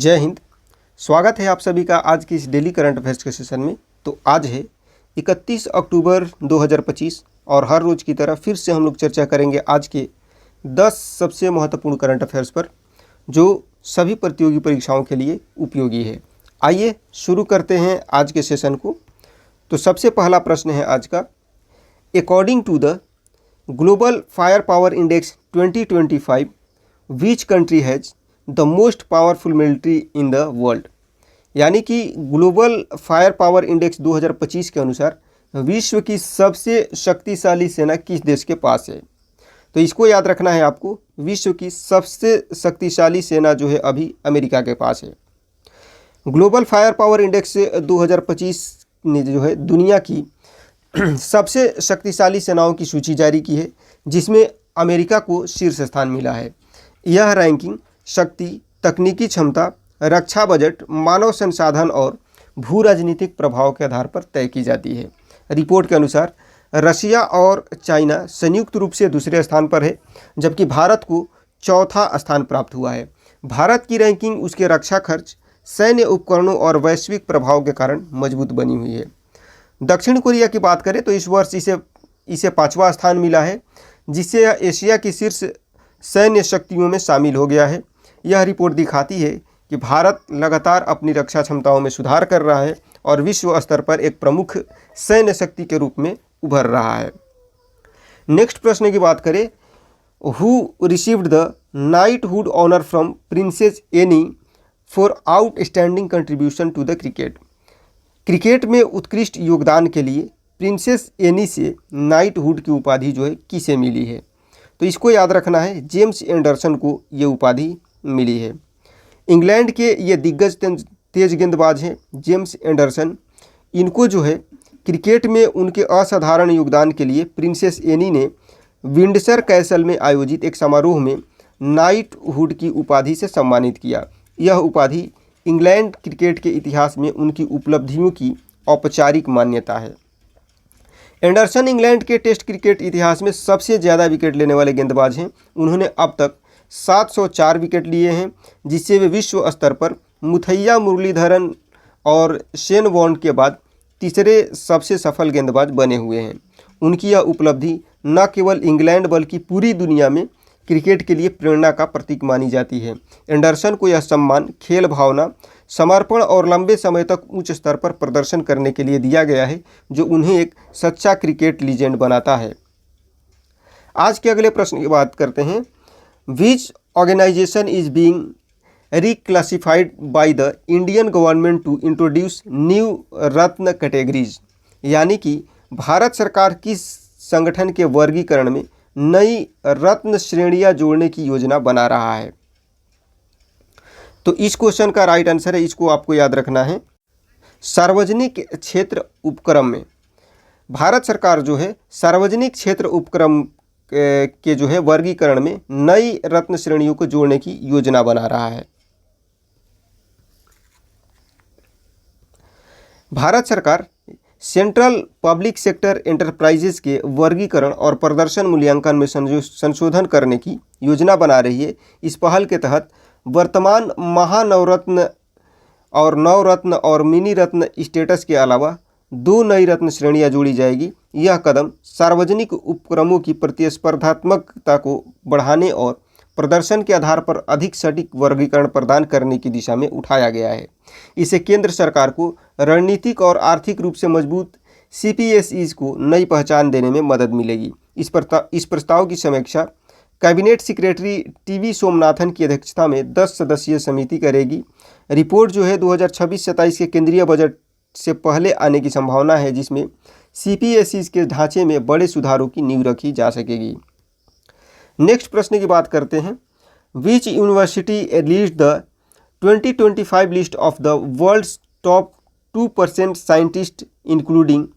जय हिंद। स्वागत है आप सभी का आज की इस डेली करंट अफेयर्स के सेशन में। तो आज है 31 अक्टूबर 2025 और हर रोज़ की तरह फिर से हम लोग चर्चा करेंगे आज के 10 सबसे महत्वपूर्ण करंट अफेयर्स पर जो सभी प्रतियोगी परीक्षाओं के लिए उपयोगी है। आइए शुरू करते हैं आज के सेशन को। तो सबसे पहला प्रश्न है आज का, according to the global fire power index 2025 which country has the most powerful military in the world. यानी कि ग्लोबल फायर पावर इंडेक्स 2025 के अनुसार विश्व की सबसे शक्तिशाली सेना किस देश के पास है। तो इसको याद रखना है आपको, विश्व की सबसे शक्तिशाली सेना जो है अभी अमेरिका के पास है। ग्लोबल फायर पावर इंडेक्स 2025 ने जो है दुनिया की सबसे शक्तिशाली सेनाओं की सूची जारी की है, जिसमें अमेरिका को शीर्ष स्थान मिला है। यह रैंकिंग शक्ति, तकनीकी क्षमता, रक्षा बजट, मानव संसाधन और भू राजनीतिक प्रभाव के आधार पर तय की जाती है। रिपोर्ट के अनुसार रशिया और चाइना संयुक्त रूप से दूसरे स्थान पर है, जबकि भारत को चौथा स्थान प्राप्त हुआ है। भारत की रैंकिंग उसके रक्षा खर्च, सैन्य उपकरणों और वैश्विक प्रभाव के कारण मजबूत बनी हुई है। दक्षिण कोरिया की बात करें तो इस वर्ष इसे 5वां स्थान मिला है, जिससे यह एशिया की शीर्ष सैन्य शक्तियों में शामिल हो गया है। यह रिपोर्ट दिखाती है कि भारत लगातार अपनी रक्षा क्षमताओं में सुधार कर रहा है और विश्व स्तर पर एक प्रमुख सैन्य शक्ति के रूप में उभर रहा है। नेक्स्ट प्रश्न की बात करें, who received the knighthood honour from princess Anne for outstanding contribution to the cricket. Cricket में उत्कृष्ट योगदान के लिए प्रिंसेस एनी से नाइटहुड की उपाधि जो है किसे मिली है। तो इसको याद रखना है, जेम्स एंडरसन को ये उपाधि मिली है। इंग्लैंड के ये दिग्गज तेज गेंदबाज हैं जेम्स एंडरसन। इनको जो है क्रिकेट में उनके असाधारण योगदान के लिए प्रिंसेस एनी ने विंडसर कैसल में आयोजित एक समारोह में नाइटहुड की उपाधि से सम्मानित किया। यह उपाधि इंग्लैंड क्रिकेट के इतिहास में उनकी उपलब्धियों की औपचारिक मान्यता है। एंडरसन इंग्लैंड के टेस्ट क्रिकेट इतिहास में सबसे ज़्यादा विकेट लेने वाले गेंदबाज हैं। उन्होंने अब तक 704 विकेट लिए हैं, जिससे वे विश्व स्तर पर मुथैया मुरलीधरन और शेन वॉर्न के बाद तीसरे सबसे सफल गेंदबाज बने हुए हैं। उनकी यह उपलब्धि न केवल इंग्लैंड बल्कि पूरी दुनिया में क्रिकेट के लिए प्रेरणा का प्रतीक मानी जाती है। एंडरसन को यह सम्मान खेल भावना, समर्पण और लंबे समय तक उच्च स्तर पर प्रदर्शन करने के लिए दिया गया है, जो उन्हें एक सच्चा क्रिकेट लीजेंड बनाता है। आज के अगले प्रश्न की बात करते हैं, which organization is being reclassified by the Indian government to introduce new Ratna categories. यानी कि भारत सरकार किस संगठन के वर्गीकरण में नई रत्न श्रेणियां जोड़ने की योजना बना रहा है। तो इस क्वेश्चन का राइट आंसर है, इसको आपको याद रखना है, सार्वजनिक क्षेत्र उपक्रम में भारत सरकार जो है सार्वजनिक क्षेत्र उपक्रम के जो है वर्गीकरण में नई रत्न श्रेणियों को जोड़ने की योजना बना रहा है। भारत सरकार सेंट्रल पब्लिक सेक्टर एंटरप्राइजेज के वर्गीकरण और प्रदर्शन मूल्यांकन में संशोधन करने की योजना बना रही है। इस पहल के तहत वर्तमान महानवरत्न और नवरत्न और मिनी रत्न स्टेटस के अलावा 2 नई रत्न श्रेणियां जोड़ी जाएगी। यह कदम सार्वजनिक उपक्रमों की प्रतिस्पर्धात्मकता को बढ़ाने और प्रदर्शन के आधार पर अधिक सटीक वर्गीकरण प्रदान करने की दिशा में उठाया गया है। इससे केंद्र सरकार को रणनीतिक और आर्थिक रूप से मजबूत CPSEs को नई पहचान देने में मदद मिलेगी। इस प्रस्ताव की समीक्षा कैबिनेट सेक्रेटरी TV सोमनाथन की अध्यक्षता में 10 सदस्यीय समिति करेगी। रिपोर्ट जो है 2026-27 के केंद्रीय बजट से पहले आने की संभावना है, जिसमें CPSEs के ढांचे में बड़े सुधारों की नींव रखी जा सकेगी। नेक्स्ट प्रश्न की बात करते हैं, which university released the 2025 list of the world's top 2% scientist including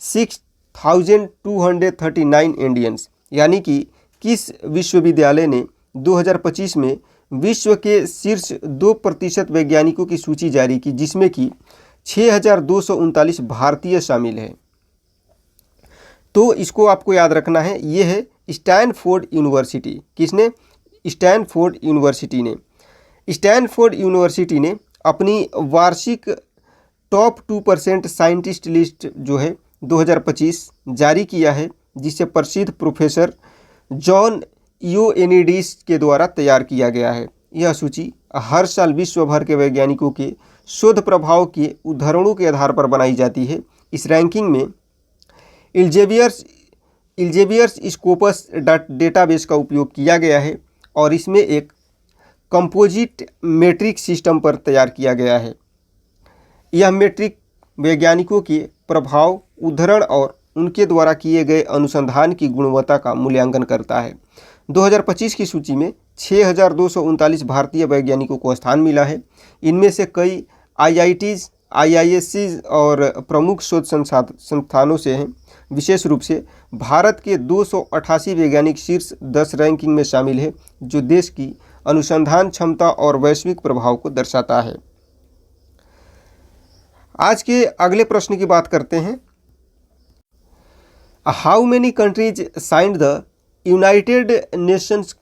6,239 Indians. यानी कि किस विश्वविद्यालय ने 2025 में विश्व के शीर्ष 2% वैज्ञानिकों की सूची जारी की, जिसमें कि 6,239 भारतीय शामिल हैं। तो इसको आपको याद रखना है, ये है स्टैनफोर्ड यूनिवर्सिटी। किसने? स्टैनफोर्ड यूनिवर्सिटी ने। स्टैनफोर्ड यूनिवर्सिटी ने अपनी वार्षिक टॉप 2% साइंटिस्ट लिस्ट जो है 2025 जारी किया है, जिसे प्रसिद्ध प्रोफेसर जॉन ईओएनिडिस के द्वारा तैयार किया गया है। यह सूची हर साल विश्व भर के वैज्ञानिकों के शोध प्रभाव के उदाहरणों के आधार पर बनाई जाती है। इस रैंकिंग में इल्जेवियर्स स्कोपस डेटाबेस का उपयोग किया गया है और इसमें एक कंपोजिट मेट्रिक सिस्टम पर तैयार किया गया है। यह मेट्रिक वैज्ञानिकों के प्रभाव, उद्धरण और उनके द्वारा किए गए अनुसंधान की गुणवत्ता का मूल्यांकन करता है। 2025 की सूची में 6,239 भारतीय वैज्ञानिकों को स्थान मिला है। इनमें से कई IITs, IIScs और प्रमुख शोध संस्थानों से हैं। विशेष रूप से भारत के 288 वैज्ञानिक शीर्ष 10 रैंकिंग में शामिल है, जो देश की अनुसंधान क्षमता और वैश्विक प्रभाव को दर्शाता है। आज के अगले प्रश्न की बात करते हैं। How many countries signed the United Nations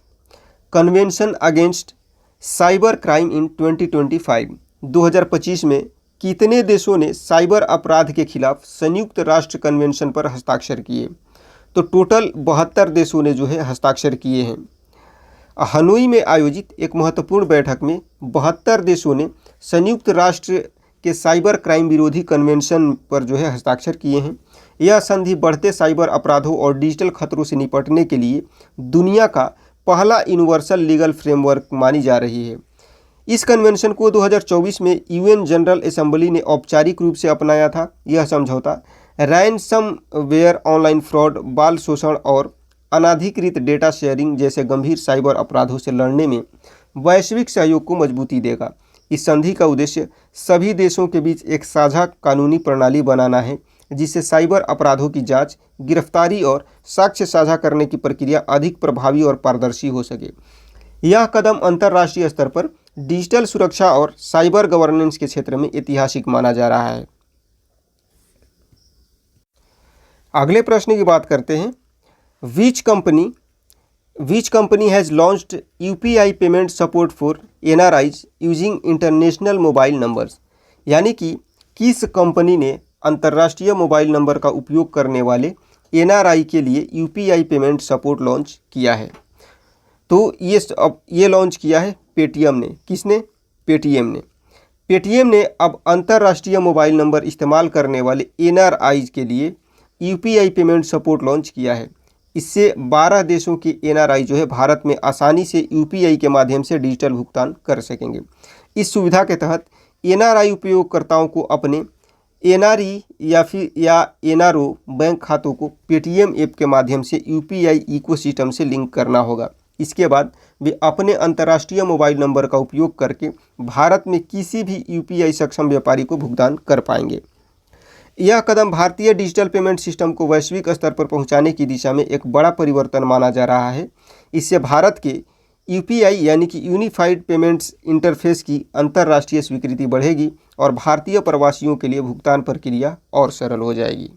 convention against cyber crime इन 2025? 2025 में कितने देशों ने साइबर अपराध के खिलाफ संयुक्त राष्ट्र कन्वेंशन पर हस्ताक्षर किए? तो टोटल 72 देशों ने जो है हस्ताक्षर किए हैं। हनोई में आयोजित एक महत्वपूर्ण बैठक में 72 देशों ने संयुक्त राष्ट्र के साइबर क्राइम विरोधी कन्वेंशन पर जो है हस्ताक्षर किए हैं। यह संधि बढ़ते साइबर अपराधों और डिजिटल खतरों से निपटने के लिए दुनिया का पहला यूनिवर्सल लीगल फ्रेमवर्क मानी जा रही है। इस कन्वेंशन को 2024 में यूएन जनरल असेंबली ने औपचारिक रूप से अपनाया था। यह समझौता रैनसमवेयर, ऑनलाइन फ्रॉड, बाल शोषण और अनाधिकृत डेटा शेयरिंग जैसे गंभीर साइबर अपराधों से लड़ने में वैश्विक सहयोग को मजबूती देगा। इस संधि का उद्देश्य सभी देशों के बीच एक साझा कानूनी प्रणाली बनाना है, जिससे साइबर अपराधों की जांच, गिरफ्तारी और साक्ष्य साझा करने की प्रक्रिया अधिक प्रभावी और पारदर्शी हो सके। यह कदम अंतर्राष्ट्रीय स्तर पर डिजिटल सुरक्षा और साइबर गवर्नेंस के क्षेत्र में ऐतिहासिक माना जा रहा है। अगले प्रश्न की बात करते हैं। Which company has launched UPI payment support for NRIs using international mobile numbers? यानी कि किस कंपनी ने अंतर्राष्ट्रीय मोबाइल नंबर का उपयोग करने वाले NRI के लिए UPI पेमेंट सपोर्ट लॉन्च किया है? तो ये लॉन्च किया है पेटीएम ने। किसने? पेटीएम ने। पेटीएम ने अब अंतर्राष्ट्रीय मोबाइल नंबर इस्तेमाल करने वाले NRIs के लिए UPI पेमेंट सपोर्ट लॉन्च किया है। इससे 12 देशों के NRI जो है भारत में आसानी से UPI के माध्यम से डिजिटल भुगतान कर सकेंगे। इस सुविधा के तहत NRI उपयोगकर्ताओं को अपने NRE या NRO बैंक खातों को पेटीएम ऐप के माध्यम से UPI इकोसिस्टम से लिंक करना होगा। इसके बाद वे अपने अंतर्राष्ट्रीय मोबाइल नंबर का उपयोग करके भारत में किसी भी UPI सक्षम व्यापारी को भुगतान कर पाएंगे। यह कदम भारतीय डिजिटल पेमेंट सिस्टम को वैश्विक स्तर पर पहुंचाने की दिशा में एक बड़ा परिवर्तन माना जा रहा है। इससे भारत के UPI यानी कि यूनिफाइड पेमेंट्स इंटरफेस की अंतर्राष्ट्रीय स्वीकृति बढ़ेगी और भारतीय प्रवासियों के लिए भुगतान प्रक्रिया और सरल हो जाएगी।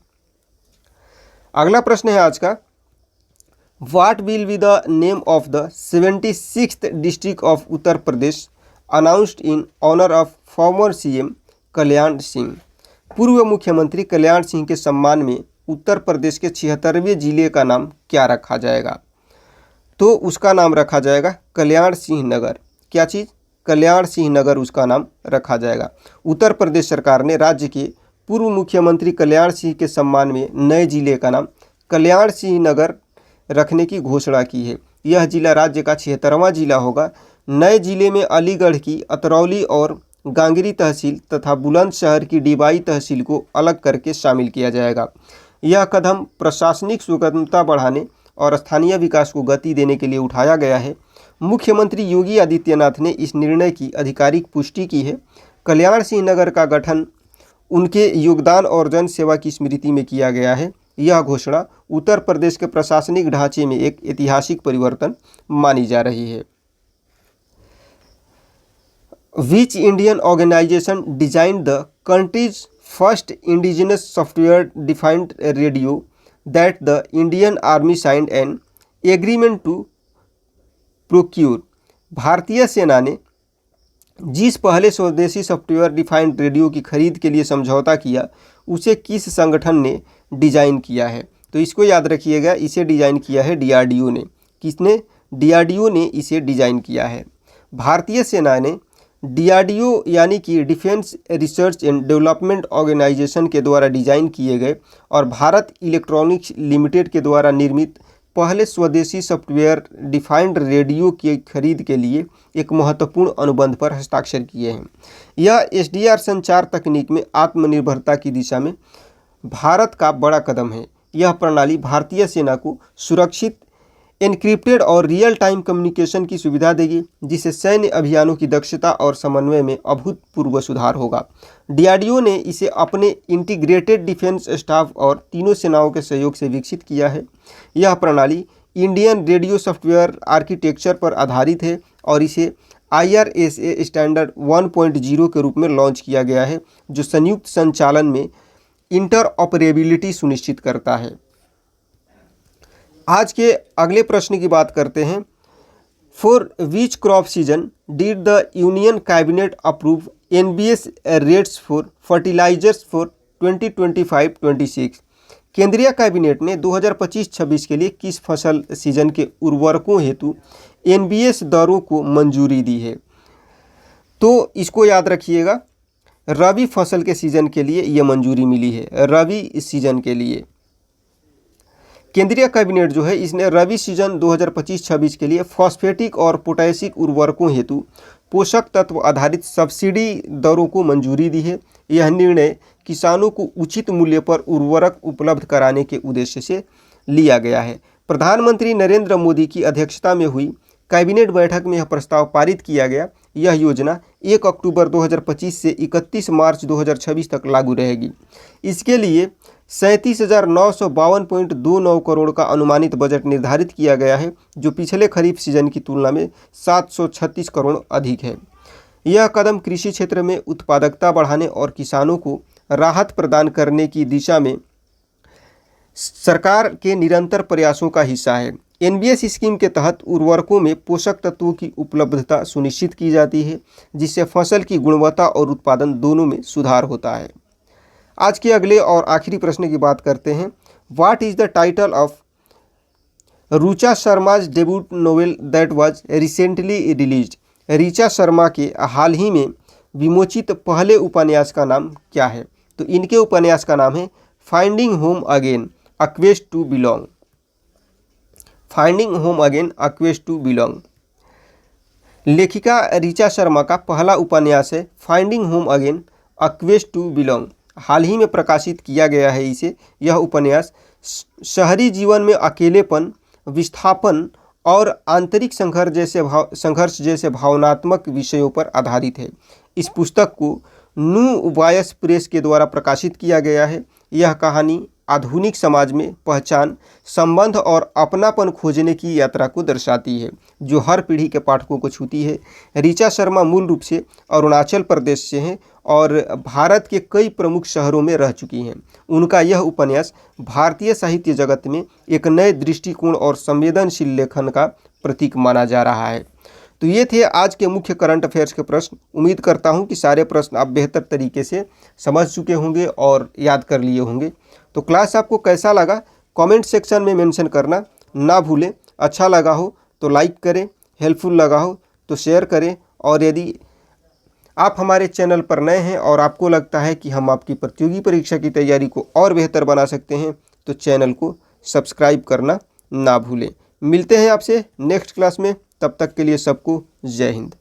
अगला प्रश्न है आज का। What will be the name of the 76th district of Uttar Pradesh announced in honor of former CM Kalyan Singh? पूर्व मुख्यमंत्री कल्याण सिंह के सम्मान में उत्तर प्रदेश के 76वें जिले का नाम क्या रखा जाएगा? तो उसका नाम रखा जाएगा कल्याण सिंह नगर। क्या चीज़? कल्याण सिंह नगर उसका नाम रखा जाएगा। उत्तर प्रदेश सरकार ने राज्य के पूर्व मुख्यमंत्री कल्याण सिंह के सम्मान में नए जिले का नाम कल्याण सिंह नगर रखने की घोषणा की है। यह जिला राज्य का 76वां जिला होगा। नए जिले में अलीगढ़ की अतरौली और गांगरी तहसील तथा बुलंदशहर की डिबाई तहसील को अलग करके शामिल किया जाएगा। यह कदम प्रशासनिक सुगमता बढ़ाने और स्थानीय विकास को गति देने के लिए उठाया गया है। मुख्यमंत्री योगी आदित्यनाथ ने इस निर्णय की आधिकारिक पुष्टि की है। कल्याण सिंह नगर का गठन उनके योगदान और जन सेवा की स्मृति में किया गया है। यह घोषणा उत्तर प्रदेश के प्रशासनिक ढांचे में एक ऐतिहासिक परिवर्तन मानी जा रही है। Which Indian organization designed the country's first indigenous software-defined radio that the Indian Army signed an agreement to procure? भारतीय सेना ने जिस पहले स्वदेशी सॉफ्टवेयर डिफाइंड रेडियो की खरीद के लिए समझौता किया उसे किस संगठन ने डिजाइन किया है? तो इसको याद रखिएगा, इसे डिजाइन किया है डीआरडीओ ने। किसने? डीआरडीओ ने इसे डिजाइन किया है। भारतीय सेना ने डीआरडीओ यानी कि defence research and development organisation के द्वारा डिजाइन किए गए और भारत इलेक्ट्रॉनिक्स लिमिटेड के द्वारा निर्मित पहले स्वदेशी सॉफ्टवेयर डिफाइंड रेडियो की खरीद के लिए एक महत्वपूर्ण अनुबंध पर हस्ताक्षर किए हैं। यह एसडीआर संचार तकनीक में आत्मनिर्भरता की दिशा में भारत का बड़ा कदम है। यह प्रणाली भारतीय सेना को सुरक्षित, एन्क्रिप्टेड और रियल टाइम कम्युनिकेशन की सुविधा देगी, जिससे सैन्य अभियानों की दक्षता और समन्वय में अभूतपूर्व सुधार होगा। डीआरडीओ ने इसे अपने इंटीग्रेटेड डिफेंस स्टाफ और तीनों सेनाओं के सहयोग से विकसित किया है। यह प्रणाली इंडियन रेडियो सॉफ्टवेयर आर्किटेक्चर पर आधारित है और इसे IRSA स्टैंडर्ड 1.0 के रूप में लॉन्च किया गया है, जो संयुक्त संचालन में इंटरऑपरेबिलिटी सुनिश्चित करता है। आज के अगले प्रश्न की बात करते हैं। For which crop season did the union cabinet approve NBS rates for fertilisers for 2025-26? केंद्रीय कैबिनेट ने 2025-26 के लिए किस फसल सीजन के उर्वरकों हेतु NBS दरों को मंजूरी दी है? तो इसको याद रखिएगा, रबी फसल के सीजन के लिए यह मंजूरी मिली है। रबी सीजन के लिए केंद्रीय कैबिनेट जो है इसने रबी सीजन 2025-26 के लिए फॉस्फेटिक और पोटैशिक उर्वरकों हेतु पोषक तत्व आधारित सब्सिडी दरों को मंजूरी दी है। यह निर्णय किसानों को उचित मूल्य पर उर्वरक उपलब्ध कराने के उद्देश्य से लिया गया है। प्रधानमंत्री नरेंद्र मोदी की अध्यक्षता में हुई कैबिनेट बैठक में यह प्रस्ताव पारित किया गया। यह योजना 1 अक्टूबर 2025 से 31 मार्च 2026 तक लागू रहेगी। इसके लिए 37,952.29 करोड़ का अनुमानित बजट निर्धारित किया गया है, जो पिछले खरीफ सीजन की तुलना में 736 करोड़ अधिक है। यह कदम कृषि क्षेत्र में उत्पादकता बढ़ाने और किसानों को राहत प्रदान करने की दिशा में सरकार के निरंतर प्रयासों का हिस्सा है। NBS स्कीम के तहत उर्वरकों में पोषक तत्वों की उपलब्धता सुनिश्चित की जाती है, जिससे फसल की गुणवत्ता और उत्पादन दोनों में सुधार होता है। आज के अगले और आखिरी प्रश्न की बात करते हैं। What is the title of Rucha Sharma's debut novel that was recently released? Richa Sharma के हाल ही में विमोचित पहले उपन्यास का नाम क्या है? तो इनके उपन्यास का नाम है finding home again a quest to belong. Finding home again a quest to belong. लेखिका ऋचा शर्मा का पहला उपन्यास है finding home again a quest to belong. हाल ही में प्रकाशित किया गया है इसे। यह उपन्यास शहरी जीवन में अकेलेपन, विस्थापन और आंतरिक संघर्ष जैसे भावनात्मक विषयों पर आधारित है। इस पुस्तक को न्यू वॉयस प्रेस के द्वारा प्रकाशित किया गया है। यह कहानी आधुनिक समाज में पहचान, संबंध और अपनापन खोजने की यात्रा को दर्शाती है, जो हर पीढ़ी के पाठकों को छूती है। ऋचा शर्मा मूल रूप से अरुणाचल प्रदेश से हैं और भारत के कई प्रमुख शहरों में रह चुकी हैं। उनका यह उपन्यास भारतीय साहित्य जगत में एक नए दृष्टिकोण और संवेदनशील लेखन का प्रतीक माना जा रहा है। तो ये थे आज के मुख्य करंट अफेयर्स के प्रश्न। उम्मीद करता हूँ कि सारे प्रश्न आप बेहतर तरीके से समझ चुके होंगे और याद कर लिए होंगे। तो क्लास आपको कैसा लगा कमेंट सेक्शन में मेंशन करना ना भूलें। अच्छा लगा हो तो लाइक करें, हेल्पफुल लगा हो तो शेयर करें, और यदि आप हमारे चैनल पर नए हैं और आपको लगता है कि हम आपकी प्रतियोगी परीक्षा की तैयारी को और बेहतर बना सकते हैं तो चैनल को सब्सक्राइब करना ना भूलें। मिलते हैं आपसे नेक्स्ट क्लास में, तब तक के लिए सबको जय हिंद।